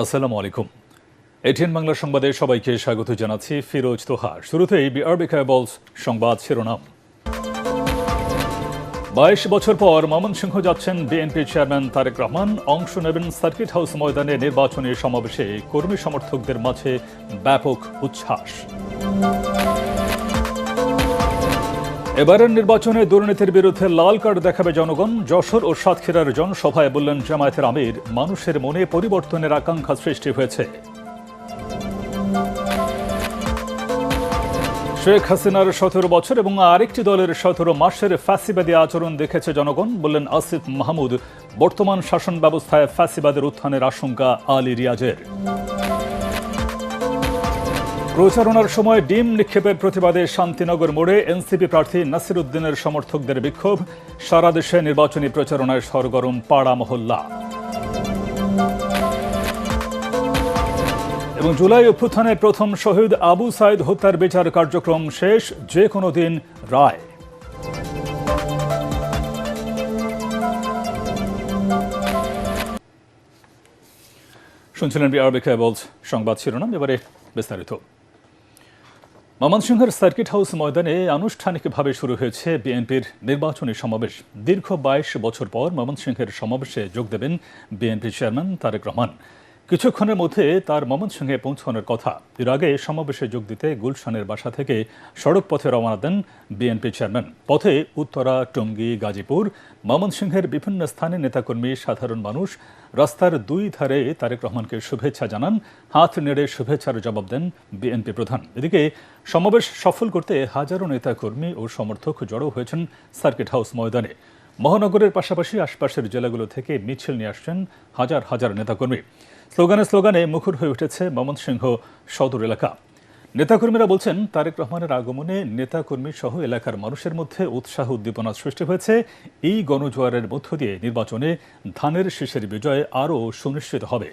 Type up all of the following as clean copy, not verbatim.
আসসালামু আলাইকুম। এটিএন বাংলা সংবাদে সবাইকে স্বাগত জানাচ্ছি। ফিরোজ তোহা। শুরুতেই বিআরবি কেবলস সংবাদ শিরোনাম। ২২ বছর পর ময়মনসিংহ যাচ্ছেন বিএনপি চেয়ারম্যান তারেক রহমান। অংশ নেবেন সার্কিট হাউস ময়দানে নির্বাচনী সমাবেশে। কর্মী সমর্থকদের মাঝে ব্যাপক উচ্ছ্বাস। এবারের নির্বাচনে দুর্নীতির বিরুদ্ধে লাল কার্ড দেখাবে জনগণ। যশোর ও সাতক্ষীরার জনসভায় বললেন জামায়াতের আমির, মানুষের মনে পরিবর্তনের আকাঙ্ক্ষা সৃষ্টি হয়েছে। শেখ হাসিনার ১৭ বছর এবং আরেকটি দলের ১৭ মাসের ফ্যাসিবাদী আচরণ দেখেছে জনগণ, বললেন আসিফ মাহমুদ। বর্তমান শাসন ব্যবস্থায় ফ্যাসিবাদের উত্থানের আশঙ্কা আলী রিয়াজের। প্রচারণার সময় ডিম নিক্ষেপের প্রতিবাদে শান্তিনগর মোড়ে এনসিপি প্রার্থী নাসির উদ্দিনের সমর্থকদের বিক্ষোভ। সারা দেশে নির্বাচনী প্রচারণায় সরগরম পাড়া মহল্লা। এবং জুলাই অভ্যুত্থানে প্রথম শহীদ আবু সাইদ হত্যার বিচার কার্যক্রম শেষ। যে কোনো দিন রায়। শুনছিলেন বিআরবি কেবলস সংবাদ শিরোনাম। এবারে বিস্তারিত। ময়মনসিংহের সার্কিট হাউস ময়দানে আনুষ্ঠানিকভাবে শুরু হয়েছে বিএনপির নির্বাচনী সমাবেশ। দীর্ঘ ২২ বছর পর ময়মনসিংহের সমাবেশে যোগ দেবেন বিএনপি চেয়ারম্যান তারেক রহমান। কিছুক্ষণের মধ্যে তার ময়মনসিংহে পৌঁছানোর কথা। এর আগে সমাবেশে যোগ দিতে গুলশানের বাসা থেকে সড়ক পথে রওনা দেন বিএনপি চেয়ারম্যান। পথে উত্তরা, টঙ্গী, গাজীপুর, ময়মনসিংহের বিভিন্ন স্থানে নেতাকর্মী, সাধারণ মানুষ রাস্তার দুই ধারে তারেক রহমানকে শুভেচ্ছা জানান। হাত নেড়ে শুভেচ্ছার জবাব দেন বিএনপি প্রধান। এদিকে সমাবেশ সফল করতে হাজারো নেতাকর্মী ও সমর্থক জড়ো হয়েছেন সার্কিট হাউস ময়দানে। মহানগরের পাশাপাশি আশপাশের জেলাগুলো থেকে মিছিল নিয়ে আসছেন হাজার হাজার নেতাকর্মী। স্লোগানে স্লোগানে মুখর হয়ে উঠেছে ময়মনসিংহ সদর এলাকা। নেতাকর্মীরা বলছেন, তারেক রহমানের আগমনে নেতাকর্মী সহ এলাকার মানুষের মধ্যে উৎসাহ উদ্দীপনা সৃষ্টি হয়েছে। এই গণজোয়ারের মধ্য দিয়ে নির্বাচনে ধানের শীষের বিজয় আরও সুনিশ্চিত হবে।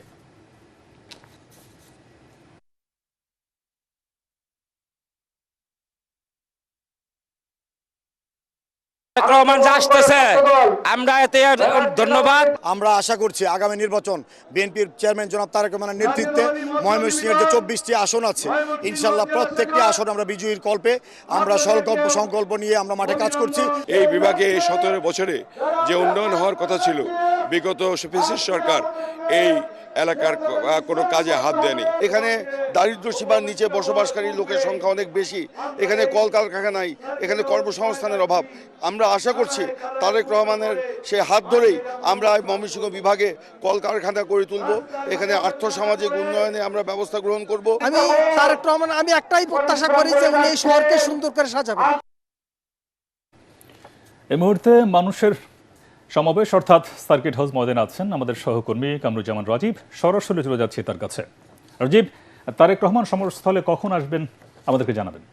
আমরা এতে ধন্যবাদ। আমরা আশা করছি আগামী নির্বাচন বিএনপির চেয়ারম্যান জনাব তারেক রহমানের নেতৃত্বে ময়মনসিংহের যে ২৪টি আসন আছে, ইনশাল্লাহ প্রত্যেকটি আসন আমরা বিজয়ীর কল্পে আমরা সংকল্প নিয়ে আমরা মাঠে কাজ করছি। এই বিভাগে এই ১৭ বছরে যে উন্নয়ন হওয়ার কথা ছিল, বিগত ফ্যাসিস্ট সরকার এই এলাকার কোনো কাজে হাত দেয়নি। এখানে দারিদ্র্য সীমার নিচে বসবাসকারী লোকের সংখ্যা অনেক বেশি। এখানে কলকারখানা নাই, এখানে কর্মসংস্থানের অভাব। আমরা আশা করছি তারেক রহমানের সে হাত ধরেই আমরা ময়মনসিংহ বিভাগে কলকারখানা গড়ে তুলব। এখানে আর্থসামাজিক উন্নয়নে আমরা ব্যবস্থা গ্রহণ করব। আমি তারেক রহমান একটাই প্রত্যাশা করি যে উনি এই শহরকে সুন্দর করে সাজাবেন। এই মুহূর্তে মানুষের সমাবেশ অর্থাৎ সার্কিট হাউস ময়দানে আছেন আমাদের সহকর্মী কামরুজ্জামান রাজীব। সরাসরি চলে যাচ্ছি তার কাছে। রাজীব, তারেক রহমান সমাবেশস্থলে কখন আসবেন আমাদেরকে জানাবেন।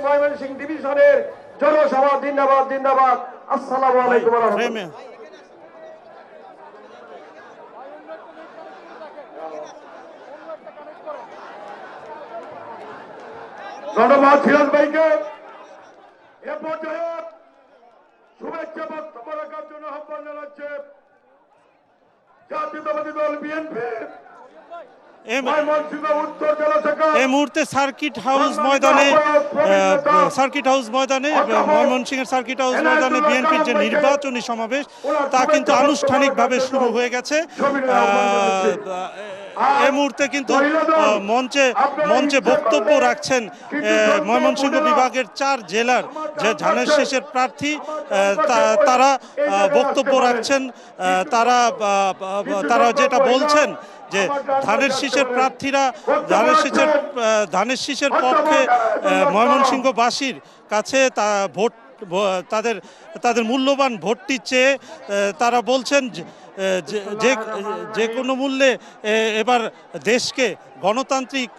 ময়মনসিংহ ডিভিশনের জনসভা জিন্দাবাদ জিন্দাবাদ। আসসালামু আলাইকুম। ধন্যবাদ ফিরোজ ভাইকে। এ পর্যায়ে শুভেচ্ছা বক্তব্য রাখার জন্য আহ্বান জানাচ্ছে জাতীয়তাবাদী দল বিএনপি এই মুহূর্তে সার্কিট হাউস ময়দানে ময়মনসিংহের সার্কিট হাউস ময়দানে বিএনপির যে নির্বাচনী সমাবেশ তা কিন্তু আনুষ্ঠানিকভাবে শুরু হয়ে গেছে। এই মুহূর্তে কিন্তু মঞ্চে বক্তব্য রাখছেন ময়মনসিংহ বিভাগের ৪ জেলার যে ধানের শীষের প্রার্থী, তারা বক্তব্য রাখছেন। তারা যেটা বলছেন যে ধানের শীষের প্রার্থীরা ধানের শীষের পক্ষে ময়মনসিংহবাসীর কাছে তাদের মূল্যবান ভোটটি চেয়ে তারা বলছেন যে কোনো মূল্যে এবার দেশকে গণতান্ত্রিক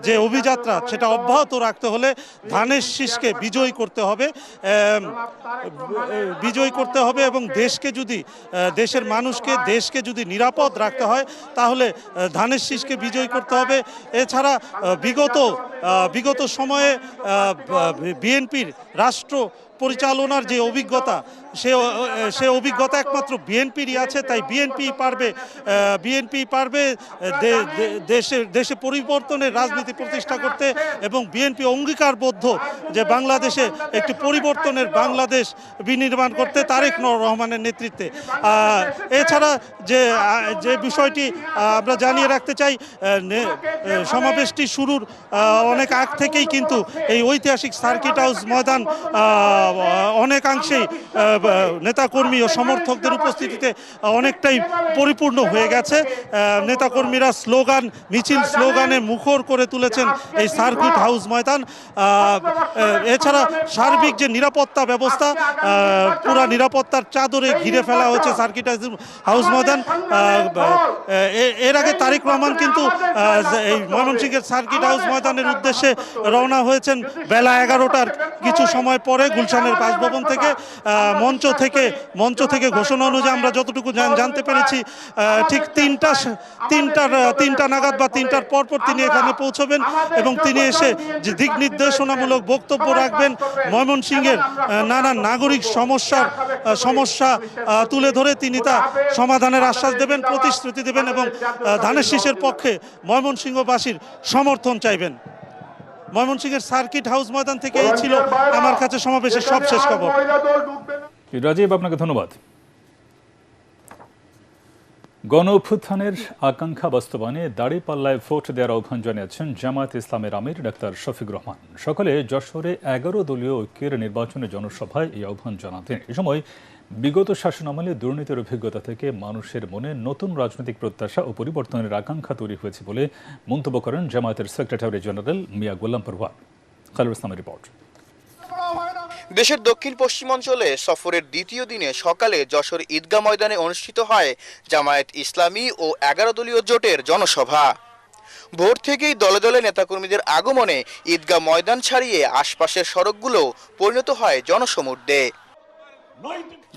যে অভিযাত্রা সেটা অব্যাহত রাখতে হলে ধানের শীষকে বিজয়ী করতে হবে এবং দেশের মানুষকে দেশকে যদি নিরাপদ রাখতে হয় তাহলে ধানের শীষকে বিজয়ী করতে হবে। এছাড়া বিগত সময়ে বিএনপির রাষ্ট্র পরিচালনার যে অভিজ্ঞতা সে অভিজ্ঞতা একমাত্র বিএনপিরই আছে। তাই বিএনপি পারবে দেশে পরিবর্তনের রাজনীতি প্রতিষ্ঠা করতে, এবং বিএনপি অঙ্গীকারবদ্ধ যে বাংলাদেশে একটি পরিবর্তনের বাংলাদেশ বিনির্মাণ করতে তারেক রহমানের নেতৃত্বে। এছাড়া যে বিষয়টি আমরা জানিয়ে রাখতে চাই, সমাবেশটি শুরুর অনেক আগ থেকেই কিন্তু এই ঐতিহাসিক সার্কিট হাউস ময়দান অনেকাংশেই নেতাকর্মী ও সমর্থকদের উপস্থিতিতে অনেকটাই পরিপূর্ণ হয়ে গেছে। নেতাকর্মীরা মিছিল স্লোগানে মুখর করে তুলেছেন এই সার্কিট হাউস ময়দান। এছাড়া সার্বিক যে নিরাপত্তা ব্যবস্থা, পুরা নিরাপত্তার চাদরে ঘিরে ফেলা হয়েছে সার্কিট হাউস ময়দান। এর আগে তারেক রহমান কিন্তু এই ময়মনসিংহের সার্কিট হাউস ময়দানের উদ্দেশ্যে রওনা হয়েছেন বেলা 11টার কিছু সময় পরে গুলশানের বাসভবন থেকে। মঞ্চ থেকে ঘোষণা অনুযায়ী আমরা যতটুকু জানতে পেরেছি, ঠিক তিনটা নাগাদ বা 3টার পরপর তিনি এখানে পৌঁছবেন এবং তিনি এসে যে দিক নির্দেশনামূলক বক্তব্য রাখবেন। ময়মনসিংহের নানা নাগরিক সমস্যা তুলে ধরে তিনি তা সমাধানের আশ্বাস দেবেন, প্রতিশ্রুতি দেবেন এবং ধানের শীষের পক্ষে ময়মনসিংহবাসীর সমর্থন চাইবেন। ময়মনসিংহের সার্কিট হাউস ময়দান থেকে এই ছিল আমার কাছে সমাবেশের সবশেষ খবর। রাজীব, আপনাকে ধন্যবাদ। গণ অভ্যুত্থানের আকাঙ্ক্ষা বাস্তবায়নে দাঁড়িপাল্লায় ভোট দেওয়ার আহ্বান জানিয়েছেন জামায়াত ইসলামের আমির ডাক্তার শফিকুর রহমান। সকালে যশোরে 11 দলীয় ঐক্যের নির্বাচনী জনসভায় এই আহ্বান জানান তিনি। এ সময় বিগত শাসনামলে দুর্নীতির অভিজ্ঞতা থেকে মানুষের মনে নতুন রাজনৈতিক প্রত্যাশা ও পরিবর্তনের আকাঙ্ক্ষা তৈরি হয়েছে বলে মন্তব্য করেন জামায়াতের সেক্রেটারি জেনারেল মিয়া গোলাম পরওয়ার। খালিদ ইসলামের রিপোর্ট। দেশের দক্ষিণ পশ্চিমাঞ্চলে সফরের দ্বিতীয় দিনে সকালে যশোর ঈদগাহ ময়দানে অনুষ্ঠিত হয় জামায়াত ইসলামী ও 11 দলীয় জোটের জনসভা। ভোর থেকেই দলে দলে নেতাকর্মীদের আগমনে ঈদগাহ ময়দান ছাড়িয়ে আশপাশের সড়কগুলো পরিণত হয় জনসমুদ্রে।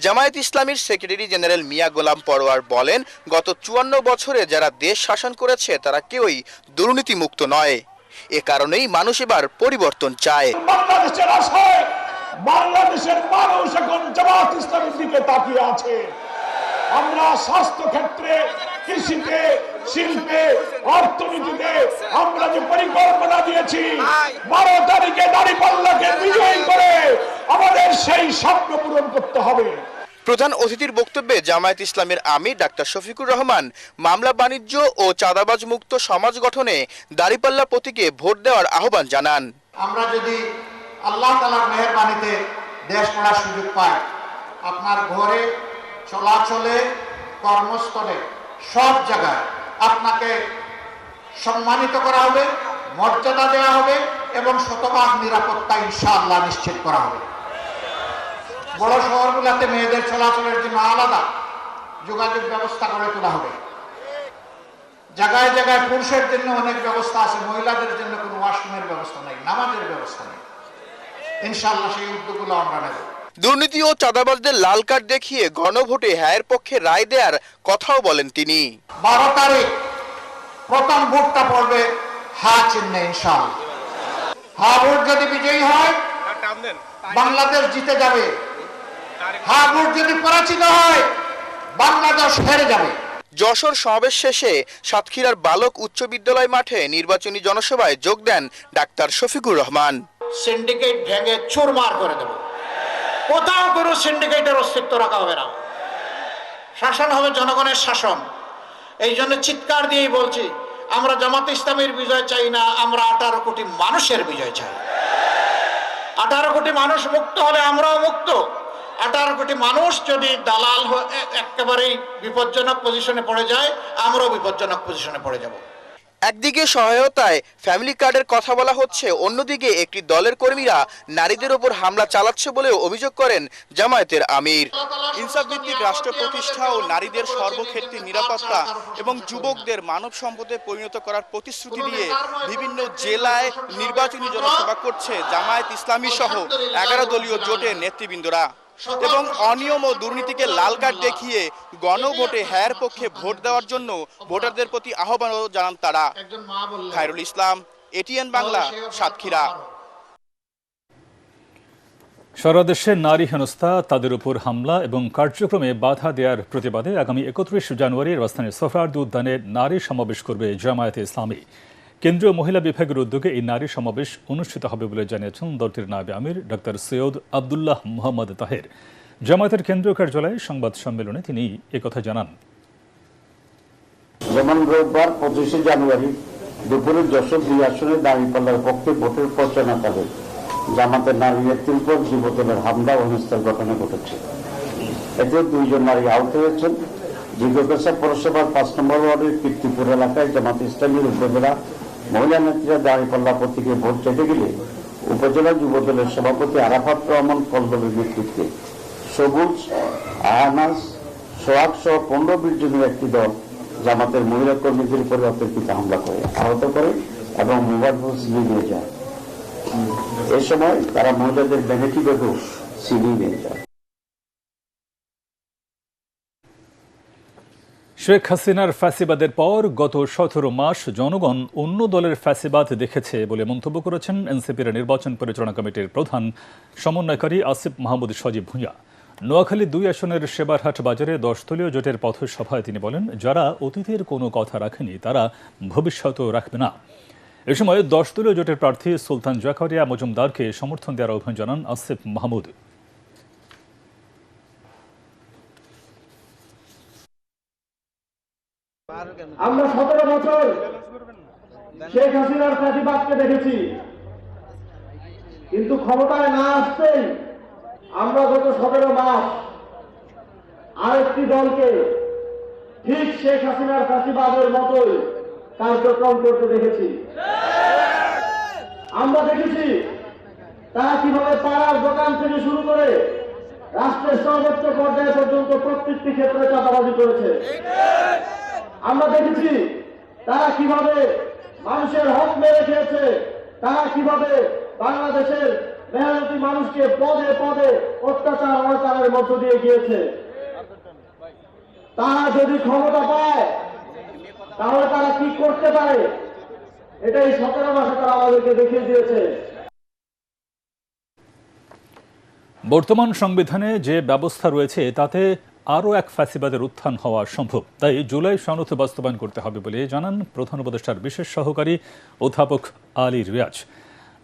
জামায়াত ইসলামীর সেক্রেটারি জেনারেল মিয়া গোলাম পরওয়ার বলেন, গত 54 বছরে যারা দেশ শাসন করেছে তারা কেউই দুর্নীতিমুক্ত নয়। এ কারণেই মানুষ এবার পরিবর্তন চায়। বাংলাদেশের মানুষ এখন জামায়াত ইসলামীর দিকে তাকিয়ে আছে। আমরা স্বাস্থ্য ক্ষেত্রে, কৃষিতে, শিল্পে, অর্থনীতিতে আমরা যে পরিকল্পনা দিয়েছি, 12 তারিখে দাঁড়িপাল্লাকে বিজয়ী করে আমাদের সেই স্বপ্ন পূরণ করতে হবে। প্রধান অতিথির বক্তব্যে জামায়াত ইসলামের আমির ডাক্তার শফিকুর রহমান মামলা বাণিজ্য ও চাঁদাবাজ মুক্ত সমাজ গঠনে দাঁড়িপাল্লা প্রতীকে ভোট দেওয়ার আহ্বান জানান। আমরা যদি আল্লাহ তাআলার মেহেরবানিতে দেশ গড়ার সুযোগ পাই, আপনার ঘরে, চলাচলে, কর্মস্থলে, সব জায়গায় আপনাকে সম্মানিত করা হবে, মর্যাদা দেওয়া হবে এবং শতভাগ নিরাপত্তা ইনশাআল্লাহ নিশ্চিত করা হবে। বড় শহরগুলোতে মেয়েদের চলাচলের জন্য আলাদা যোগাযোগ ব্যবস্থা গড়ে তোলা হবে। জায়গায় জায়গায় পুরুষের জন্য অনেক ব্যবস্থা আছে, মহিলাদের জন্য কোনো ওয়াশরুমের ব্যবস্থা নেই, নামাজের ব্যবস্থা নেই। ইনশাআল্লাহ সেই উদ্যোগগুলো আমরা নেব। দুর্নীতি ও চাঁদাবাজদের লাল কার্ড দেখিয়ে গণভোটে হ্যায়ের পক্ষে রায় দেওয়ার কথাও বলেন তিনি। 12 তারিখ প্রথম ভোটটা পড়বে হা চিহ্নে ইনশাআল্লাহ। হা ভোট যদি বিজয়ী হয় বাংলাদেশ জিতে যাবে, হা ভোট যদি পরাজিত হয় বাংলাদেশ হেরে যাবে। যশোর সমাবেশ শেষে সাতক্ষীরার বালক উচ্চ বিদ্যালয় মাঠে নির্বাচনী জনসভায় যোগ দেন ডাক্তার শফিকুর রহমান। সিন্ডিকেট ভেঙে চুরমার করে দেব, কোথাও কোনো সিন্ডিকেটের অস্তিত্ব রাখা হবে না। শাসন হবে জনগণের শাসন। এই জন্য চিৎকার দিয়েই বলছি, আমরা জামাত ইসলামের বিজয় চাই না, আমরা 18 কোটি মানুষের বিজয় চাই। 18 কোটি মানুষ মুক্ত হলে আমরাও মুক্ত। 18 কোটি মানুষ যদি দালাল একেবারেই বিপজ্জনক পজিশনে পড়ে যায়, আমরাও বিপজ্জনক পজিশনে পড়ে যাব। একদিকে সহায়তায় ফ্যামিলি কার্ডের কথা বলা হচ্ছে, অন্যদিকে একটি দলের কর্মীরা নারীদের ওপর হামলা চালাচ্ছে বলেও অভিযোগ করেন জামায়াতের আমির। ইনসাফ ভিত্তিক রাষ্ট্র প্রতিষ্ঠা ও নারীদের সর্বক্ষেত্রে নিরাপত্তা এবং যুবকদের মানব সম্পদে পরিণত করার প্রতিশ্রুতি দিয়ে বিভিন্ন জেলায় নির্বাচনী জনসভা করছে জামায়াত ইসলামী সহ 11 দলীয় জোটের নেতৃবৃন্দরা। এবং অনিয়ম ও দুর্নীতিকে লাল কার্ড দেখিয়ে গণভোটে হ্যায়ের পক্ষে ভোট দেওয়ার জন্য ভোটারদের প্রতি আহ্বানও জানান তারা। খায়রুল ইসলাম, এটিএন বাংলা, সাতক্ষীরা। সারা দেশে নারী হেনস্থা, তাদের উপর হামলা এবং কার্যক্রমে বাধা দেওয়ার প্রতিবাদে আগামী ৩১ জানুয়ারি রাজধানীর সোহরাওয়ার্দী উদ্যানে নারী সমাবেশ করবে জামায়াতে ইসলামী। কেন্দ্রীয় মহিলা বিভাগের উদ্যোগে এই নারী সমাবেশ অনুষ্ঠিত হবে বলে জানিয়েছেন দলটির নায়েবে আমির ডক্টর সৈয়দ আবদুল্লাহ মোহাম্মদ তাহের। জামায়াতের কেন্দ্রীয় কার্যালয়ে সংবাদ সম্মেলনে তিনি একথা জানান। যেমন রোববার ২৫ জানুয়ারি দুপুরে যশোর ২ আসনের দাঁড়িপাল্লার পক্ষে ভোটের প্রচারণাকালে জামাতের নারী নেতৃত্ব যুবদলের হামলা ও হেনস্থার ঘটনা ঘটেছে। এতে ২ জন নারী আহত হয়েছেন। জিজ্ঞাসা পৌরসভার ৫ নম্বর ওয়ার্ডের কীর্তিপুর এলাকায় জামাত ইসলামীর উপজেলা মহিলা নেত্রীরা দাঁড়িপাল্লা প্রতীকে ভোট চাইতে গেলে উপজেলা যুবদলের সভাপতি আরাফাত রহমান কল্লোলের নেতৃত্বে সবুজ, আহানাস, সোহাগ সহ ১৫-২০ জনের একটি দল জামাতের মহিলা কর্মীদের উপরে অতর্কিত হামলা করে, আহত করে এবং মোবাইল ফোন ছিনিয়ে নিয়ে যায়। এ সময় তারা মহিলাদের ভ্যানিটি ব্যাগও ছিনিয়ে নিয়ে যায়। শেখ হাসিনার ফ্যাসিবাদের পর গত ১৭ মাস জনগণ অন্য দলের ফ্যাসিবাদ দেখেছে বলে মন্তব্য করেছেন এনসিপির নির্বাচন পরিচালনা কমিটির প্রধান সমন্বয়কারী আসিফ মাহমুদ সজীব ভূঁইয়া। নোয়াখালী ২ আসনের সেবারহাট বাজারে ১০ দলীয় জোটের পথসভায় তিনি বলেন, যারা অতীতের কোনো কথা রাখেনি তারা ভবিষ্যতেও রাখবে না। এ সময় ১০ দলীয় জোটের প্রার্থী সুলতান জাকারিয়া মজুমদারকে সমর্থন দেওয়ার আহ্বান জানান আসিফ মাহমুদ। আমরা ১৭ বছর শেখ হাসিনার ফ্যাসিবাদকে দেখেছি, কিন্তু ক্ষমতায় না আসতেই আমরা গত ১৭ মাস আরেকটি দলকে ঠিক শেখ হাসিনার ফ্যাসিবাদের মতোই কার্যক্রম করতে দেখেছি। আমরা দেখেছি তারা কিভাবে পাড়ার দোকান থেকে শুরু করে রাষ্ট্রের সর্বোচ্চ পর্যায়ে পর্যন্ত প্রত্যেকটি ক্ষেত্রে চাঁদাবাজি করেছে। আমরা দেখেছি তারা কিভাবে মানুষের হক মেরে খেয়েছে, তারা কিভাবে বাংলাদেশের মেহনতি মানুষকে পদে পদে অত্যাচার অনাচারের মধ্য দিয়ে গিয়েছে। তারা যদি ক্ষমতা পায় তাহলে তারা কি করতে পারে, এটাই ১৭ মাসে তারা আমাদেরকে দেখিয়ে দিয়েছে। বর্তমান সংবিধানে যে ব্যবস্থা রয়েছে তাতে আরও এক ফ্যাসিবাদের উত্থান হওয়া সম্ভব, তাই জুলাই সনদ বাস্তবায়ন করতে হবে বলে জানান প্রধান উপদেষ্টার বিশেষ সহকারী অধ্যাপক আলী রিয়াজ।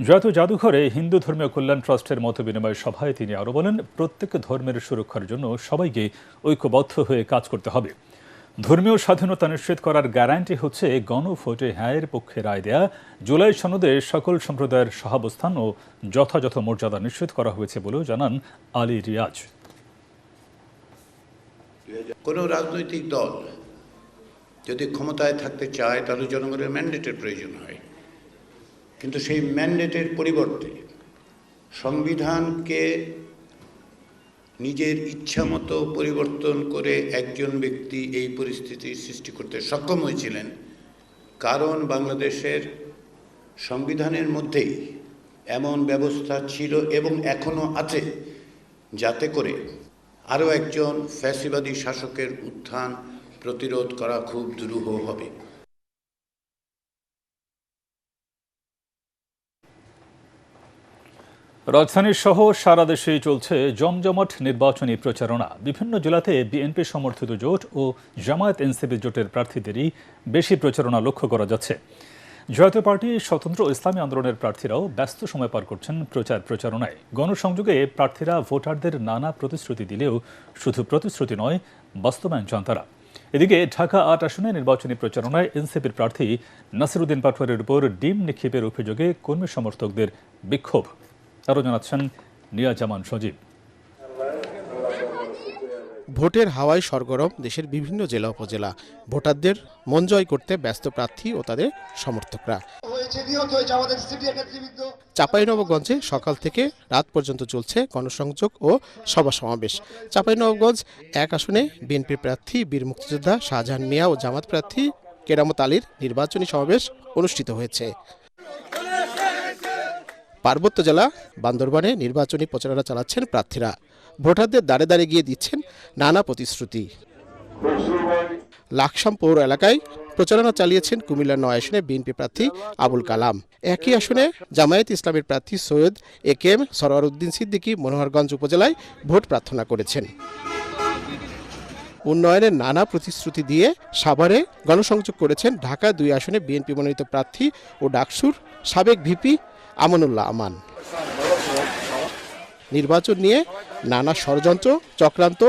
জাতীয় জাদুঘরে হিন্দু ধর্মীয় কল্যাণ ট্রাস্টের মত বিনিময় সভায় তিনি আরও বলেন, প্রত্যেক ধর্মের সুরক্ষার জন্য সবাইকে ঐক্যবদ্ধ হয়ে কাজ করতে হবে। ধর্মীয় স্বাধীনতা নিশ্চিত করার গ্যারান্টি হচ্ছে গণভোটে হ্যাঁয়ের পক্ষে রায় দেয়া। জুলাই সনদে সকল সম্প্রদায়ের সহাবস্থান ও যথাযথ মর্যাদা নিশ্চিত করা হয়েছে বলেও জানান আলী রিয়াজ। কোনো রাজনৈতিক দল যদি ক্ষমতায় থাকতে চায় তাহলে জনগণের ম্যান্ডেটের প্রয়োজন হয়, কিন্তু সেই ম্যান্ডেটের পরিবর্তে সংবিধানকে নিজের ইচ্ছামতো পরিবর্তন করে একজন ব্যক্তি এই পরিস্থিতির সৃষ্টি করতে সক্ষম হয়েছিলেন, কারণ বাংলাদেশের সংবিধানের মধ্যেই এমন ব্যবস্থা ছিল এবং এখনো আছে যাতে করে আরও একজন ফ্যাসিবাদী শাসকের উত্থান প্রতিরোধ করা খুব দুরূহ হবে। রাজধানী সহ সারা দেশেই চলছে জমজমাট নির্বাচনী প্রচারণা। বিভিন্ন জেলাতে বিএনপি সমর্থিত জোট ও জামায়াত এনসিপি জোটের প্রার্থীদেরই বেশি প্রচারণা লক্ষ্য করা যাচ্ছে। জাতীয় পার্টি, স্বতন্ত্র ইসলামী আন্দোলনের প্রার্থীরাও ব্যস্ত সময় পার করছেন প্রচারণায়। গণসংযোগে প্রার্থীরা ভোটারদের নানা প্রতিশ্রুতি দিলেও শুধু প্রতিশ্রুতি নয়, বাস্তবায়ন চান তারা। এদিকে ঢাকা ৮ আসনে নির্বাচনী প্রচারণায় এনসিপির প্রার্থী নাসিরুদ্দিন পাটোয়ারির উপর ডিম নিক্ষেপের অভিযোগে কর্মী সমর্থকদের বিক্ষোভ। আরও জানাচ্ছেন নিয়াজামান সজীব। ভোটের হাওয়ায় সরগরম দেশের বিভিন্ন জেলা উপজেলা। ভোটারদের মন জয় করতে ব্যস্ত প্রার্থী ও তাদের সমর্থকরা। চাঁপাইনবাবগঞ্জে সকাল থেকে রাত পর্যন্ত চলছে গণসংযোগ ও সভা সমাবেশ। চাঁপাইনবাবগঞ্জ ১ আসনে বিএনপি প্রার্থী বীর মুক্তিযোদ্ধা শাহজাহান মিয়া ও জামাত প্রার্থী কেরামত আলীর নির্বাচনী সমাবেশ অনুষ্ঠিত হয়েছে। পার্বত্য জেলা বান্দরবানে নির্বাচনী প্রচারণা চালাচ্ছেন প্রার্থীরা। ভোটারদের দাঁড়ে দাঁড়িয়ে গিয়ে দিচ্ছেন নানা প্রতিশ্রুতি। লাকসাম পৌর এলাকায় প্রচারণা চালিয়েছেন কুমিল্লার ৯ আসনে বিএনপি প্রার্থী আবুল কালাম। একই আসনে জামায়াত ইসলামের প্রার্থী সৈয়দ একেএম সরওয়ার উদ্দিন সিদ্দিকী মনোহরগঞ্জ উপজেলায় ভোট প্রার্থনা করেছেন। উন্নয়নের নানা প্রতিশ্রুতি দিয়ে সাভারে গণসংযোগ করেছেন ঢাকা ২ আসনে বিএনপি মনোনীত প্রার্থী ও ডাকসুর সাবেক ভিপি আমানুল্লাহ আমান। নির্বাচন নিয়ে নানা ষড়যন্ত্র চক্রান্ত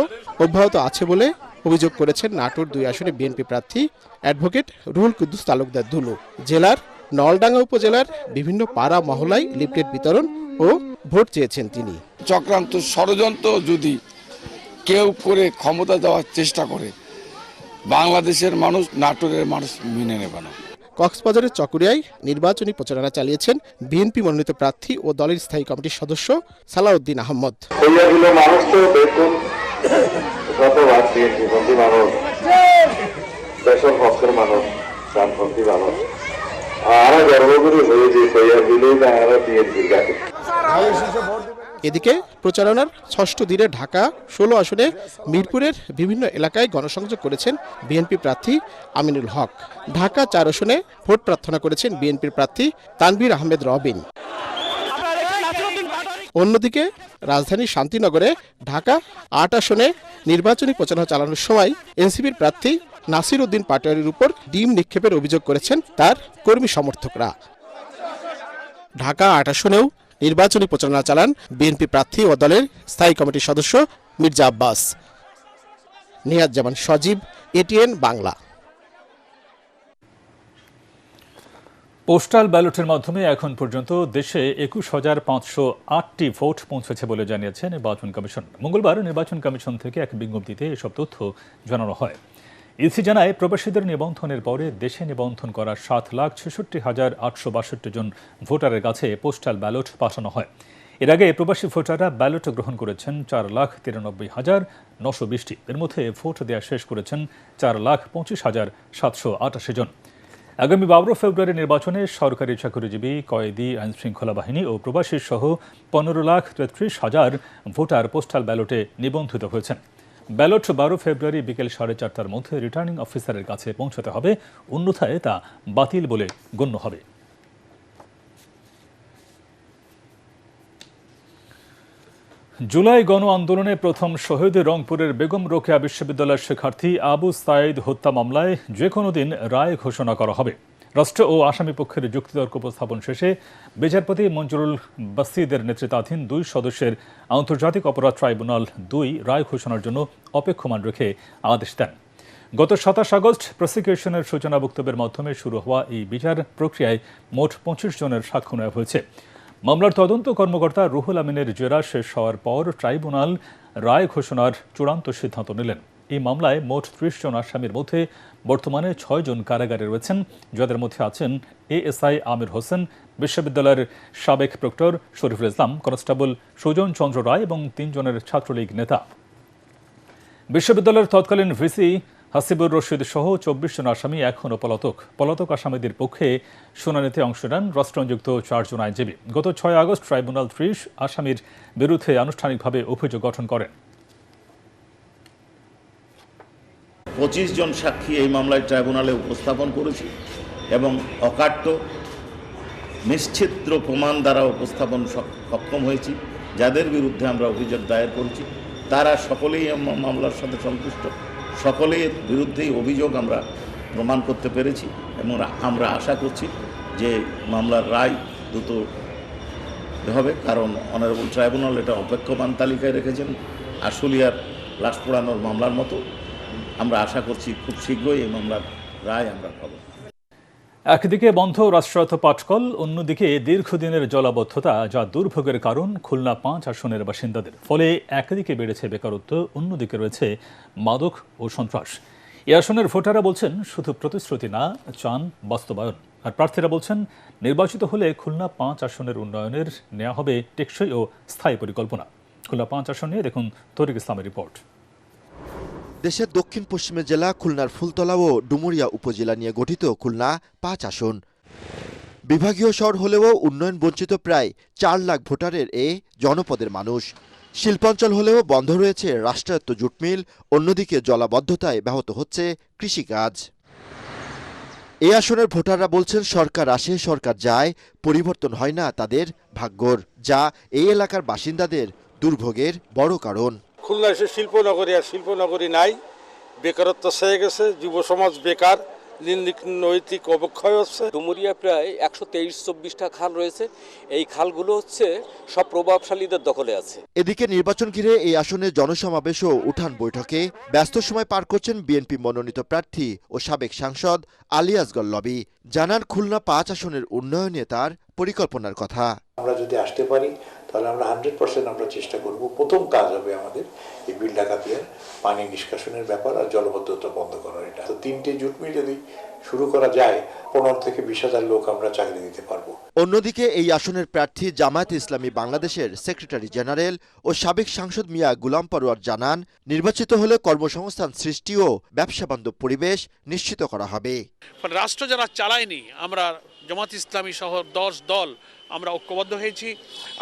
অব্যাহত আছে বলে অভিযোগ করেছেন নাটোর ২ আসনে বিএনপি প্রার্থী অ্যাডভোকেট রুহুল কুদ্দুস তালুকদার দুলু। জেলার নলডাঙ্গা উপজেলার বিভিন্ন পাড়া মহলায় লিফলেট বিতরণ ও ভোট চেয়েছেন তিনি। চক্রান্ত ষড়যন্ত্র যদি কেউ করে ক্ষমতা দেওয়ার চেষ্টা করে, বাংলাদেশের মানুষ, নাটোরের মানুষ মেনে নেবে না। কক্সবাজারের চকরিয়ায় নির্বাচনী প্রচারণা চালিয়েছেন বিএনপি মনোনীত প্রার্থী ও দলের স্থায়ী কমিটির সদস্য সালাউদ্দিন আহমদ। মানুষ তো দেখুন শতভাগ বিএনপিপন্থী মানুষ, দেশের পক্ষের মানুষ, ডানপন্থী মানুষ। আমরা গর্বগুলি হয়ে যে দিলেই না আমরা বিএনপির কাছে। এদিকে প্রচারণার ষষ্ঠ দিনে ঢাকা ১৬ আসনে মিরপুরের বিভিন্ন এলাকায় গণসংযোগ করেছেন বিএনপি প্রার্থী আমিনুল হক। ঢাকা ৪ আসনে ভোট প্রার্থনা করেছেন বিএনপির প্রার্থী তানভীর আহমেদ রবিন। অন্যদিকে রাজধানীর শান্তিনগরে ঢাকা ৮ আসনে নির্বাচনী প্রচারণা চালানোর সময় এনসিপির প্রার্থী নাসির উদ্দিন পাটোয়ারির উপর ডিম নিক্ষেপের অভিযোগ করেছেন তার কর্মী সমর্থকরা। ঢাকা ৮ আসনেও নির্বাচনী প্রচারণা চালান বিএনপি প্রার্থী ও দলের স্থায়ী কমিটির সদস্য মির্জা আব্বাস। নিয়াজ জামান সজীব, এটিএন বাংলা। পোস্টাল ব্যালটের মাধ্যমে এখন পর্যন্ত দেশে ২১,৫০৮টি ভোট পৌঁছেছে বলে জানিয়েছে নির্বাচন কমিশন। মঙ্গলবার নির্বাচন কমিশন থেকে এক বিজ্ঞপ্তিতে এসব তথ্য জানানো হয়। ইসি জানায়, প্রবাসীদের নিবন্ধনের পরে দেশে নিবন্ধন করা ৭,৬৬,৮৬২ জন ভোটারের কাছে পোস্টাল ব্যালট পাঠানো হয়। এর আগে প্রবাসী ভোটাররা ব্যালট গ্রহণ করেছেন ৪,৯৩,৯২০টি। এর মধ্যে ভোট দেওয়া শেষ করেছেন ৪,২৫,৭৮৮ জন। আগামী ১২ ফেব্রুয়ারি নির্বাচনে সরকারি চাকরিজীবী, কয়েদি, আইনশৃঙ্খলা বাহিনী ও প্রবাসী সহ ১৫,৩৩,০০০ ভোটার পোস্টাল ব্যালটে নিবন্ধিত হয়েছেন। ব্যালট ১২ ফেব্রুয়ারি বিকেল ৪:৩০টার মধ্যে রিটার্নিং অফিসারের কাছে পৌঁছাতে হবে, অন্যথায় তা বাতিল বলে গণ্য হবে। জুলাই গণ আন্দোলনে প্রথম শহীদ রংপুরের বেগম রোকেয়া বিশ্ববিদ্যালয়ের শিক্ষার্থী আবু সাঈদ হত্যা মামলায় যে কোনো দিন রায় ঘোষণা করা হবে। রাষ্ট্র ও আসামি পক্ষের যুক্তিতর্ক উপস্থাপন শেষে বিচারপতি মঞ্জুরুল বাসিদের নেতৃত্বাধীন ২ সদস্যের আন্তর্জাতিক অপরাধ ট্রাইব্যুনাল ২ রায় ঘোষণার জন্য অপেক্ষমান রেখে আদেশ দেন। গত ২৭ আগস্ট প্রসিকিউশনের সূচনা বক্তব্যের মাধ্যমে শুরু হওয়া এই বিচার প্রক্রিয়ায় মোট ২৫ জনের সাক্ষ্য নেওয়া হয়েছে। মামলার তদন্ত কর্মকর্তা রুহুল আমিনের জেরা শেষ হওয়ার পর ট্রাইব্যুনাল রায় ঘোষণার চূড়ান্ত সিদ্ধান্ত নিলেন। এই মামলায় মোট ৩০ জন আসামির মধ্যে বর্তমানে ৬ জন কারাগারে রয়েছেন, যাদের মধ্যে আছেন এএসআই আমির হোসেন, বিশ্ববিদ্যালয়ের সাবেক প্রক্টর শরীফুল ইসলাম, কনস্টেবল সুজন চন্দ্র রায় এবং ৩ জনের ছাত্রলীগ নেতা। বিশ্ববিদ্যালয়ের তৎকালীন ভিসি হাসিবুর রশিদ সহ ২৪ জন আসামি এখনও পলাতক। পলাতক আসামিদের পক্ষে শুনানিতে অংশ নেন রাষ্ট্রনিযুক্ত ৪ জন আইনজীবী। গত ৬ আগস্ট ট্রাইব্যুনাল ৩০ আসামির বিরুদ্ধে আনুষ্ঠানিকভাবে অভিযোগ গঠন করেন। ২৫ জন সাক্ষী এই মামলায় ট্রাইব্যুনালে উপস্থাপন করেছি এবং অকাট্য নিশ্চিত্র প্রমাণ দ্বারা উপস্থাপন সক্ষম হয়েছি। যাদের বিরুদ্ধে আমরা অভিযোগ দায়ের করেছি তারা সকলেই মামলার সাথে সংশ্লিষ্ট, সকলের বিরুদ্ধেই অভিযোগ আমরা প্রমাণ করতে পেরেছি এবং আমরা আশা করছি যে মামলার রায় দ্রুত হবে, কারণ অনারেবল ট্রাইব্যুনাল এটা অপেক্ষমান তালিকায় রেখেছেন আশুলিয়ার লাশ পোড়ানোর মামলার মতো। আমরা আশা করছি খুব শীঘ্রই এই মামলার রায় আমরা পাব। একদিকে বন্ধ রাষ্ট্রায়ত্ত পাটকল, অন্যদিকে দীর্ঘদিনের জলাবদ্ধতা, যা দুর্ভোগের কারণ খুলনা ৫ আসনের বাসিন্দাদের। ফলে একদিকে বেড়েছে বেকারত্ব, অন্যদিকে রয়েছে মাদক ও সন্ত্রাস। এই আসনের ভোটাররা বলছেন শুধু প্রতিশ্রুতি না, চান বাস্তবায়ন। আর প্রার্থীরা বলছেন নির্বাচিত হলে খুলনা ৫ আসনের উন্নয়নের নেওয়া হবে টেকসই ও স্থায়ী পরিকল্পনা। খুলনা ৫ আসন নিয়ে দেখুন তরিক ইসলামের রিপোর্ট। দেশের দক্ষিণ পশ্চিমের জেলা খুলনার ফুলতলা ও ডুমুরিয়া উপজেলা নিয়ে গঠিত খুলনা ৫ আসন। বিভাগীয় শহর হলেও উন্নয়ন বঞ্চিত প্রায় ৪ লাখ ভোটারের এ জনপদের মানুষ। শিল্পাঞ্চল হলেও বন্ধ রয়েছে রাষ্ট্রায়ত্ত জুট মিল, অন্যদিকে জলাবদ্ধতায় ব্যাহত হচ্ছে কৃষিকাজ। এই আসনের ভোটাররা বলছেন সরকার আসে সরকার যায়, পরিবর্তন হয় না তাদের ভাগ্যর, যা এই এলাকার বাসিন্দাদের দুর্ভোগের বড় কারণ। খুলনা এসে শিল্পনগরী আর শিল্পনগরী নাই, বেকারত্ব ছেয়ে গেছে, যুব সমাজ বেকার, নৈতিক অবক্ষয় হচ্ছে। ডুমুরিয়া প্রায় 123-24টা খাল রয়েছে, এই খালগুলো হচ্ছে সব প্রভাবশালীদের দখলে আছে। এদিকে নির্বাচন ঘিরে এই আসনে জনসমাবেশ ও উঠান বৈঠকে ব্যস্ত সময় পার করছেন বিএনপি মনোনীত প্রার্থী ও সাবেক সাংসদ আলী আসগর লবি। জানান খুলনা 5 আসনের উন্নয়নে তার পরিকল্পনার কথা। আমরা যদি আসতে পারি তাহলে আমরা 100% আমরা চেষ্টা করব। প্রথম কাজ হবে আমাদের এই বিল ডাকাতিয়ার পানি নিষ্কাশনের ব্যাপার আর জলবদ্ধতা বন্ধ করার। এটা তো 3টে জুট মিল যদি শুরু করা যায় 15 থেকে 20,000 লোক আমরা চাকরি দিতে পারবো। অন্যদিকে এই আসনের প্রার্থী জামায়াতে ইসলামী বাংলাদেশের সেক্রেটারি জেনারেল ও সাবেক সাংসদ মিয়া গুলাম পরোয়ার জানান, নির্বাচিত হলে কর্মসংস্থান সৃষ্টি ও ব্যবসা বান্ধব পরিবেশ নিশ্চিত করা হবে। রাষ্ট্র যারা চালায়নি, আমরা জামায়াত ইসলামী সহ 10 দল আমরা ঐক্যবদ্ধ হয়েছি।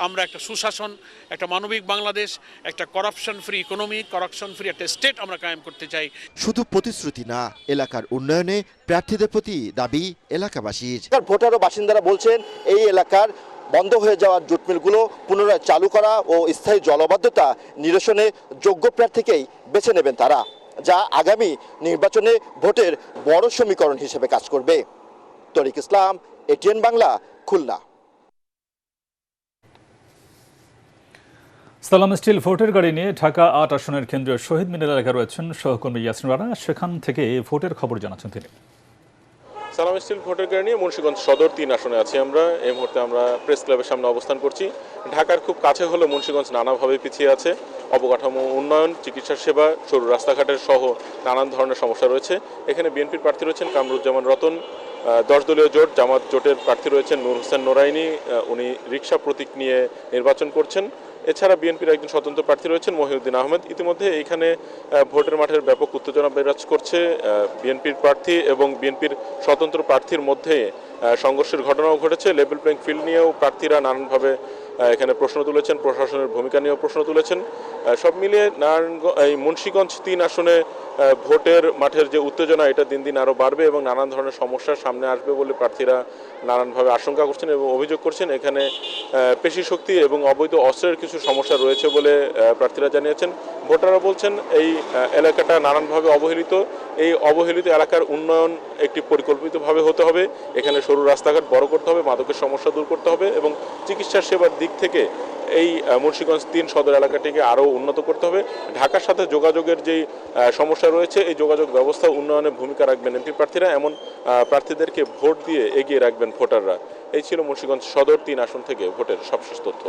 আমরা একটা সুশাসন, একটা মানবিক বাংলাদেশ, একটা corruption free economy, corruption free একটা স্টেট আমরা কায়েম করতে চাই। শুধু প্রতিশ্রুতি না, এলাকার উন্নয়নে প্রার্থীদের প্রতি দাবি এলাকাবাসীর। ভোটার ও বাসিন্দারা বলছেন এই এলাকার বন্ধ হয়ে যাওয়া জুটমিলগুলো পুনরায় চালু করা ও স্থায়ী জলাবদ্ধতা নিরসনে যোগ্য প্রার্থীকেই বেছে নেবেন তারা, যা আগামী নির্বাচনে ভোটের বড় সমীকরণ হিসেবে কাজ করবে। তরিক ইসলাম, এটিএন বাংলা, খুলনা। সালাম স্টিল ভোটের গাড়ি নিয়ে ঢাকা 8 আসনের কেন্দ্রীয় শহীদ মিনার এলাকায় রয়েছেন সহকর্মী ইয়াসিন রানা, সেখান থেকে ভোটের খবর জানাচ্ছেন তিনি। সালাম স্টিল ভোটের গাড়ি নিয়ে মুন্সিগঞ্জ সদর 3 আসনে আছি আমরা। এই মুহূর্তে আমরা প্রেস ক্লাবের সামনে অবস্থান করছি। ঢাকার খুব কাছে হলে মুন্সিগঞ্জ নানাভাবে পিছিয়ে আছে। অবকাঠামো উন্নয়ন, চিকিৎসা সেবা, সরু রাস্তাঘাটের সহ নানান ধরনের সমস্যা রয়েছে। এখানে বিএনপির প্রার্থী রয়েছেন কামরুজ্জামান রতন, 10 দলীয় জোট জামাত জোটের প্রার্থী রয়েছেন নূর হোসেন নোরাইনি, উনি রিকশা প্রতীক নিয়ে নির্বাচন করছেন। এছাড়া বিএনপির একজন স্বতন্ত্র প্রার্থী রয়েছেন মহিউদ্দিন আহমেদ। ইতিমধ্যে এইখানে ভোটের মাঠের ব্যাপক উত্তেজনা বিরাজ করছে। বিএনপির প্রার্থী এবং বিএনপির স্বতন্ত্র প্রার্থীর মধ্যে সংঘর্ষের ঘটনাও ঘটেছে। লেভেল প্লেইং ফিল্ড নিয়েও প্রার্থীরা নানানভাবে এখানে প্রশ্ন তুলেছেন, প্রশাসনের ভূমিকা নিয়েও প্রশ্ন তুলেছেন। সব মিলিয়ে এই মুন্সিগঞ্জ 3 আসনে ভোটের মাঠের যে উত্তেজনা, এটা দিন দিন আরও বাড়বে এবং নানান ধরনের সমস্যার সামনে আসবে বলে প্রার্থীরা নানানভাবে আশঙ্কা করছেন এবং অভিযোগ করছেন। এখানে পেশি শক্তি এবং অবৈধ অস্ত্রের কিছু সমস্যা রয়েছে বলে প্রার্থীরা জানিয়েছেন। ভোটাররা বলছেন এই এলাকাটা নানানভাবে অবহেলিত। এই অবহেলিত এলাকার উন্নয়ন একটি পরিকল্পিতভাবে হতে হবে। এখানে সরু রাস্তাঘাট বড় করতে হবে, মাদকের সমস্যা দূর করতে হবে এবং চিকিৎসা সেবার দিক থেকে এই মুন্সিগঞ্জ 3 সদর এলাকাটিকে আরও উন্নত করতে হবে। ঢাকার সাথে যোগাযোগের যেই সমস্যা রয়েছে, এই যোগাযোগ ব্যবস্থা উন্নয়নে ভূমিকা রাখবেন এমপি প্রার্থীরা, এমন প্রার্থীদেরকে ভোট দিয়ে এগিয়ে রাখবেন ভোটাররা। এই ছিল মুন্সিগঞ্জ সদর 3 আসন থেকে ভোটের সবশেষ তথ্য।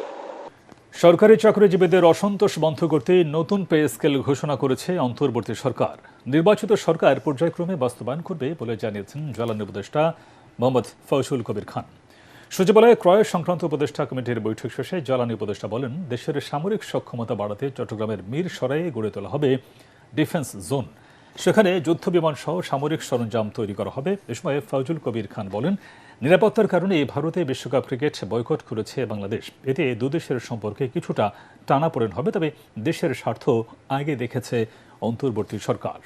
সরকারি চাকরিজীবীদের অসন্তোষ বন্ধ করতে নতুন পে স্কেল ঘোষণা করেছে অন্তর্বর্তী সরকার। নির্বাচিত সরকার পর্যায়ক্রমে বাস্তবায়ন করবে বলে জানিয়েছেন জ্বালানি উপদেষ্টা মোহাম্মদ ফয়জুল কবির খান। সচিবালয়ে ক্রয় সংক্রান্ত উপদেষ্টা কমিটির বৈঠক শেষে জ্বালানি উপদেষ্টা বলেন, দেশের সামরিক সক্ষমতা বাড়াতে চট্টগ্রামের মিরসরাইয়ে গড়ে তোলা হবে ডিফেন্স জোন। সেখানে যুদ্ধ বিমান সহ সামরিক সরঞ্জাম তৈরি করা হবে। এ সময় ফয়জুল কবির খান বলেন, নিরাপত্তার কারণে ভারতে বিশ্বকাপ ক্রিকেট বয়কট করেছে বাংলাদেশ। এতে দুদেশের সম্পর্কে কিছুটা টানাপোড়েন হবে, তবে দেশের স্বার্থ আগে দেখেছে অন্তর্বর্তী সরকার।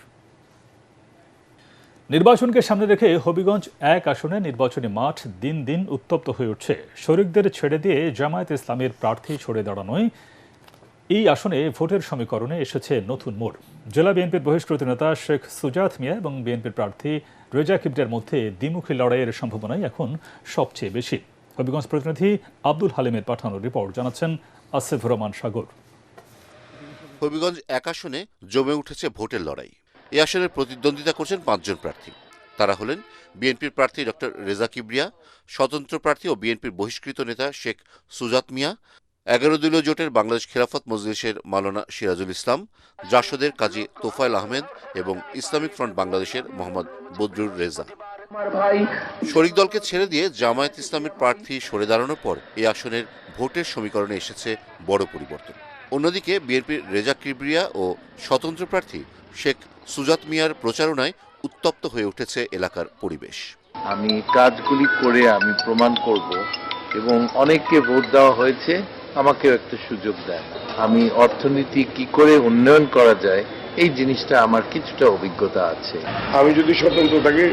নির্বাচনকে সামনে রেখে হবিগঞ্জ 1 আসনে নির্বাচনী মাঠ দিন দিন উত্তপ্ত হয়ে উঠছে। শরিকদের ছেড়ে দিয়ে জামায়াত ইসলামের প্রার্থী সরে দাঁড়ানোয় এই আসনে ভোটের সমীকরণে এসেছে নতুন মোড়। জেলা বিএনপির বহিষ্কৃত নেতা শেখ সুজাত মিয়া এবং বিএনপির প্রার্থী রেজা কিবরিয়ার মধ্যে দ্বিমুখী লড়াইয়ের সম্ভাবনাই এখন সবচেয়ে বেশি। হবিগঞ্জ প্রতিনিধি আব্দুল হালিমের পাঠানো রিপোর্ট জানাচ্ছেন আসিফুর রহমান সাগর। হবিগঞ্জ 1 আসনে জমে উঠেছে ভোটের লড়াই। এই আসনে প্রতিদ্বন্দ্বিতা করছেন 5 জন প্রার্থী। তারা হলেন বিএনপির প্রার্থী ডক্টর রেজা কিবরিয়া, স্বতন্ত্র প্রার্থী ও বিএনপির বহিষ্কৃত নেতা শেখ সুজাত মিয়া, 11 দলীয় জোটের বাংলাদেশ খেলাফত মজলিসের মাওলানা সিরাজুল ইসলাম, জাসদের কাজী তোফায়েল আহমেদ এবং ইসলামিক ফ্রন্ট বাংলাদেশের মোহাম্মদ বদরুর রেজা। শরিক দলকে ছেড়ে দিয়ে জামায়াত ইসলামের প্রার্থী সরে দাঁড়ানোর পর এই আসনের ভোটের সমীকরণে এসেছে বড় পরিবর্তন। অন্যদিকে বিএনপির রেজা কিবরিয়া ও স্বতন্ত্র প্রার্থী শেখ সুজাত মিয়ার প্রচারণায় উত্তপ্ত হয়ে উঠেছে এলাকার পরিবেশ। আমি কাজগুলি করে আমি প্রমাণ করব এবং অনেককে ভোট দেওয়া হয়েছে আমাকেও একটা সুযোগ দেন। আমি অর্থনীতি কি করে উন্নয়ন করা যায় এই জিনিসটা আমার কিছুটা অভিজ্ঞতা আছে। আমি যদি স্বতন্ত্রতাকে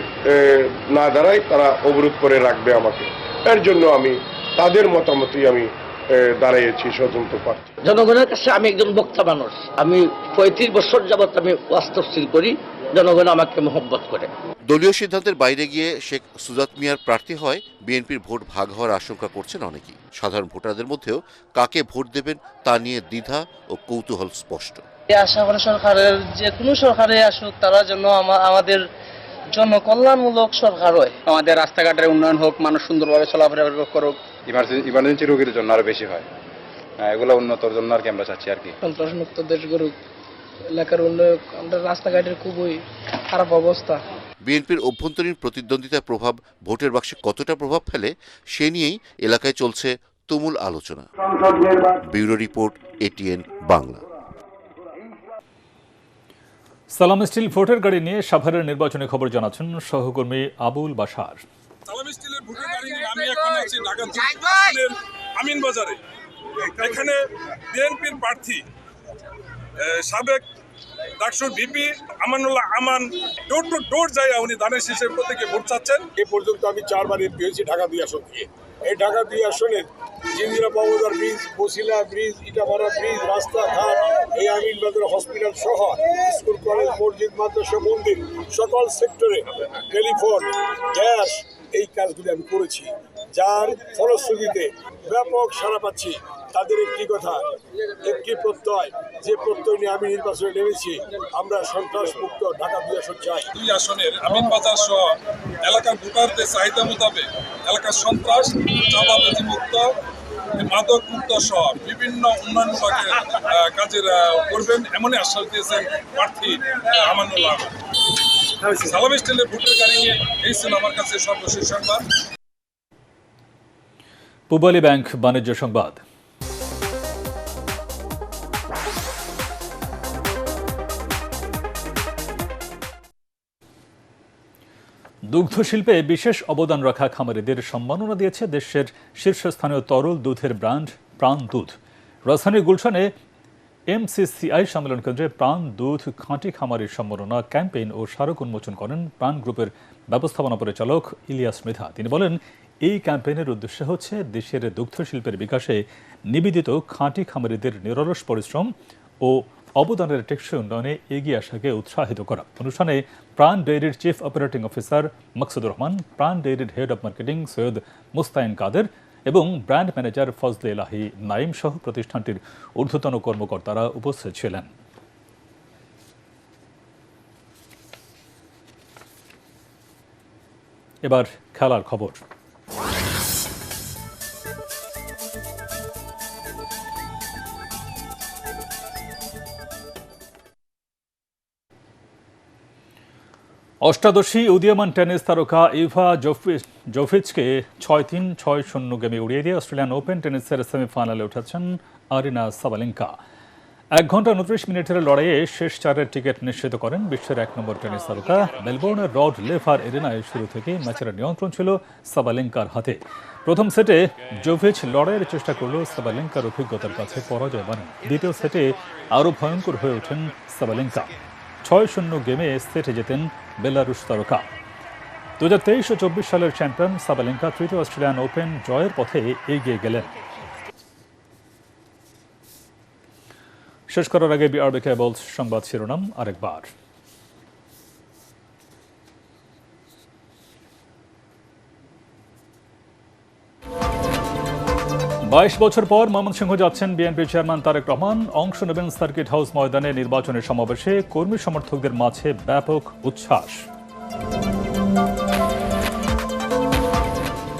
না দাঁড়াই, তারা অবরোধ করে রাখবে আমাকে। এর জন্য আমি তাদের মতামতই আমি দাঁড়িয়েছি স্বতন্ত্র প্রার্থী। জনগণের কাছে আমি একজন বক্তা মানুষ। আমি 35 বছর যাবৎ আমি ওয়াস্তফশীল করি, জনগণ আমাকে মহব্বত করে। দলীয় সিদ্ধান্তের বাইরে গিয়ে শেখ সুজাত মিয়ার প্রার্থী হয় বিএনপির ভোট ভাগ হওয়ার আশঙ্কা করছেন অনেকেই। সাধারণ ভোটারদের মধ্যেও কাকে ভোট দেবেন তা নিয়ে দ্বিধা ও কৌতূহল স্পষ্ট। আশা করি সরকারের যে কোনো সরকারে আসুক, তারা যেন আমাদের জনকল্যাণমূলক সরকার হয়। আমাদের রাস্তাঘাটের উন্নয়ন হোক, মানুষ সুন্দরভাবে চলাফেরা করুক, ইমার্জেন্সি রোগীর জন্য আরো বেশি হয়, এগুলো উন্নতর জন্য আর কি আমরা চাচ্ছি আর কি। সন্ত্রাসমুক্ত দেশ গড়ুক, এলাকার উন্নয়ন, আমাদের রাস্তাঘাটের খুবই খারাপ অবস্থা। বিএনপির অভ্যন্তরীণ প্রতিদ্বন্দ্বিতার প্রভাব ভোটের বাক্সে কতটা প্রভাব ফেলে সে নিয়েই এলাকায় চলছে তুমুল আলোচনা। Bureau report, ATN Bangla. সালাম স্টিল ভোটের গাড়ি নিয়ে সাভারের নির্বাচনী খবর জানাচ্ছেন সহকর্মী আবুল বাশার। সালাম স্টিলের ভোটের গাড়ি নিয়ে আমি এখন আছি ঢাকা আমিন বাজারে। এখানে বিএনপির প্রার্থী সাবেক ডাকসুর VP Amanullah Aman door to door যায় উনি ধানের শীষের প্রতীকে ভোট চাচ্ছেন। এ পর্যন্ত আমি 4 বার এমপি হয়েছি ঢাকা 2 আসন দিয়ে। এই ঢাকা 2 আসনে জিন্দিরা বাবুদার ব্রিজ, বসিলা ব্রিজ, ইটামারা ব্রিজ, রাস্তাঘাট, এই আমিন বাজার হসপিটাল সহ স্কুল, কলেজ, মসজিদ, মাদ্রাসা, মন্দির সকল সেক্টরে টেলিফোন, গ্যাস, এই কাজগুলি আমি করেছি, যার ফলশ্রুতিতে ব্যাপক সাড়া পাচ্ছি। তাদের একটি কথা, একটি প্রত্যয়, যে প্রত্যয় নিয়ে আমি নির্বাচনে নেমেছি, আমরা সন্ত্রাস মুক্ত ঢাকা 2 আসন চাই। 2 আসনের আমিন বাজার সহ এলাকার ভোটারদের চাহিদা মোতাবেক এলাকার সন্ত্রাস, চাঁদাবাজি মুক্ত, মাদক মুক্ত সহ বিভিন্ন উন্নয়নমূলক কাজের করবেন এমনই আশ্বাস দিয়েছেন প্রার্থী আমানুল্লাহ। সালাম স্টিলের ভোটের গাড়ি নিয়ে এই ছিল আমার কাছে সর্বশেষ সংবাদ। পূবালী ব্যাংক বাণিজ্য সংবাদ। দুগ্ধ শিল্পে বিশেষ অবদান রাখা খামারিদের সম্মাননা দিয়েছে দেশের শীর্ষস্থানীয় তরল দুধের ব্র্যান্ড প্রাণ দুধ। রাজধানীর গুলশানে এমসিসিআই সম্মেলন কেন্দ্রে প্রাণ দুধ খাঁটি খামারির সম্মাননা ক্যাম্পেইন ও স্মারক উন্মোচন করেন প্রাণ গ্রুপের ব্যবস্থাপনা পরিচালক ইলিয়াস মৃধা। তিনি বলেন, এই ক্যাম্পেইনের উদ্দেশ্য হচ্ছে দেশের দুগ্ধ শিল্পের বিকাশে নিবেদিত খাঁটি খামারিদের নিরলস পরিশ্রম ও অবদানের টেকসই উন্নয়নে এগিয়ে আসাকে উৎসাহিত করা। অনুষ্ঠানে প্রাণ ডেইরির chief operating officer Maksudur Rahman, Pran ডেইরির head of marketing Syed Mustain Kader এবং ব্র্যান্ড ম্যানেজার ফজলে এলাহি নাইম সহ প্রতিষ্ঠানটির ঊর্ধ্বতন কর্মকর্তারা উপস্থিত ছিলেন। এবার খেলার খবর। অষ্টাদশী উদীয়মান টেনিস তারকা ইভা জোভিচকে 6-3, 6-0 গেমে উড়িয়ে দিয়ে অস্ট্রেলিয়ান ওপেন টেনিসের সেমিফাইনালে উঠেছেন আরিনা সাবালেঙ্কা। 1 ঘন্টা 29 মিনিটের লড়াইয়ে শেষ 4-এর টিকিট নিশ্চিত করেন বিশ্বের 1 নম্বর টেনিস তারকা। মেলবোর্নের রড লেফার এরিনায় শুরু থেকে ম্যাচের নিয়ন্ত্রণ ছিল সাবালেঙ্কার হাতে। প্রথম সেটে জোভিচ লড়াইয়ের চেষ্টা করলেও সাবালেঙ্কার অভিজ্ঞতার কাছে পরাজয় মানেন। দ্বিতীয় সেটে আরও ভয়ঙ্কর হয়ে ওঠেন সাবালেঙ্কা। 6-0 গেমে সেটে জেতেন বেলারুশ তারকা। 2023 ও 24 সালের চ্যাম্পিয়ন সাবালেঙ্কা তৃতীয় অস্ট্রেলিয়ান ওপেন জয়ের পথে এগিয়ে গেলেন। শেষ করার আগে বিআরবি কেবলস সংবাদ শিরোনাম আরেকবার। 22 বছর পর ময়মনসিংহ যাচ্ছেন বিএনপি চেয়ারম্যান তারেক রহমান। অংশ নেবেন সার্কিট হাউস ময়দানে নির্বাচনী সমাবেশে। কর্মী সমর্থকদের মাঝে ব্যাপক উচ্ছ্বাস।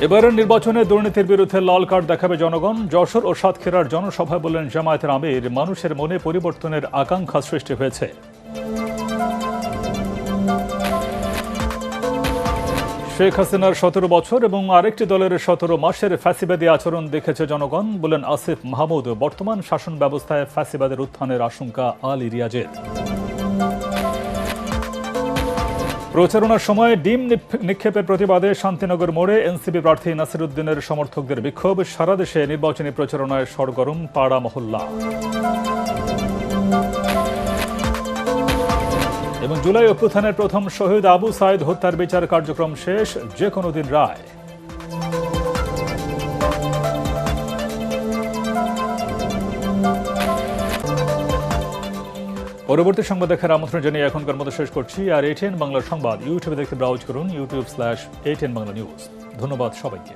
এবারের নির্বাচনে দুর্নীতির বিরুদ্ধে লাল কার্ড দেখাবে জনগণ। যশোর ও সাতক্ষীরার জনসভায় বললেন জামায়াতের আমির, মানুষের মনে পরিবর্তনের আকাঙ্ক্ষা সৃষ্টি হয়েছে। শেখ হাসিনার 17 বছর এবং আরেকটি দলের 17 মাসের ফ্যাসিবাদী আচরণ দেখেছে জনগণ, বলেন আসিফ মাহমুদ। বর্তমান শাসন ব্যবস্থায় ফ্যাসিবাদের উত্থানের আশঙ্কা আলী রিয়াজের। প্রচারণার সময় ডিম নিক্ষেপের প্রতিবাদে শান্তিনগর মোড়ে এনসিপি প্রার্থী নাসির উদ্দিনের সমর্থকদের বিক্ষোভ। সারা দেশে নির্বাচনী প্রচারণায় সরগরম পাড়া মহল্লা। এবং জুলাই অভ্যুত্থানের প্রথম শহীদ আবু সাইদ হত্যার বিচার কার্যক্রম শেষ, যে কোনো দিন রায়। পরবর্তী সংবাদ দেখার আমন্ত্রণ জানিয়ে এখনকার মতো শেষ করছি। আর ATN বাংলার সংবাদ ইউটিউবে দেখতে ব্রাউজ করুন youtube/ATN বাংলা নিউজ। ধন্যবাদ সবাইকে।